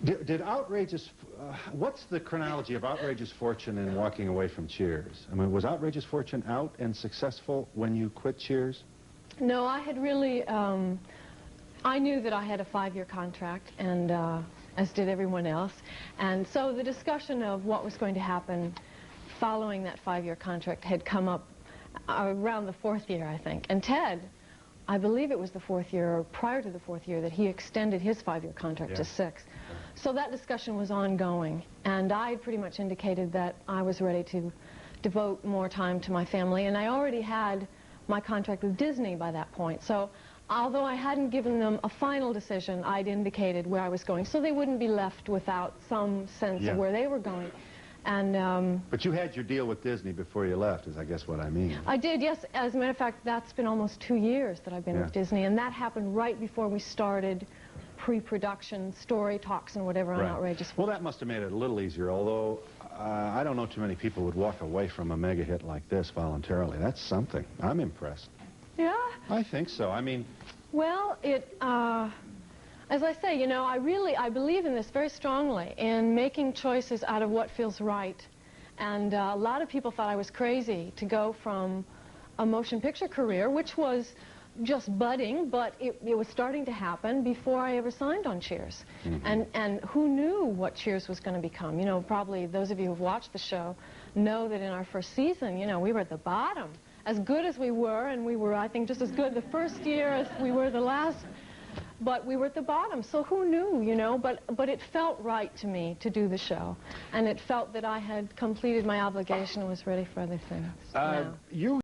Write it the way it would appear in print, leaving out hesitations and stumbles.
Did Outrageous, what's the chronology of Outrageous Fortune and walking away from Cheers? I mean, was Outrageous Fortune out and successful when you quit Cheers? No, I had really, I knew that I had a 5-year contract, and as did everyone else. And so the discussion of what was going to happen following that 5-year contract had come up around the 4th year, I think. And Ted, I believe it was the 4th year, or prior to the 4th year, that he extended his 5-year contract to 6. So that discussion was ongoing, and I pretty much indicated that I was ready to devote more time to my family, and I already had my contract with Disney by that point. So although I hadn't given them a final decision, I'd indicated where I was going, so they wouldn't be left without some sense of where they were going. And but you had your deal with Disney before you left, is I guess what I mean. I did, yes. As a matter of fact, that's been almost 2 years that I've been with Disney, and that happened right before we started pre-production story talks and whatever on Outrageous. Well, that must have made it a little easier, although I don't know too many people would walk away from a mega hit like this voluntarily. That's something. I'm impressed. Yeah? I think so. I mean... Well, as I say, you know, I believe in this very strongly, in making choices out of what feels right. And a lot of people thought I was crazy to go from a motion picture career, which was just budding, but it was starting to happen before I ever signed on Cheers. And who knew what Cheers was going to become? You know, probably those of you who've watched the show know that in our first season, you know, we were at the bottom. As good as we were, and we were, I think, just as good the first year as we were the last, but we were at the bottom, so who knew, you know, but it felt right to me to do the show, and it felt that I had completed my obligation and was ready for other things.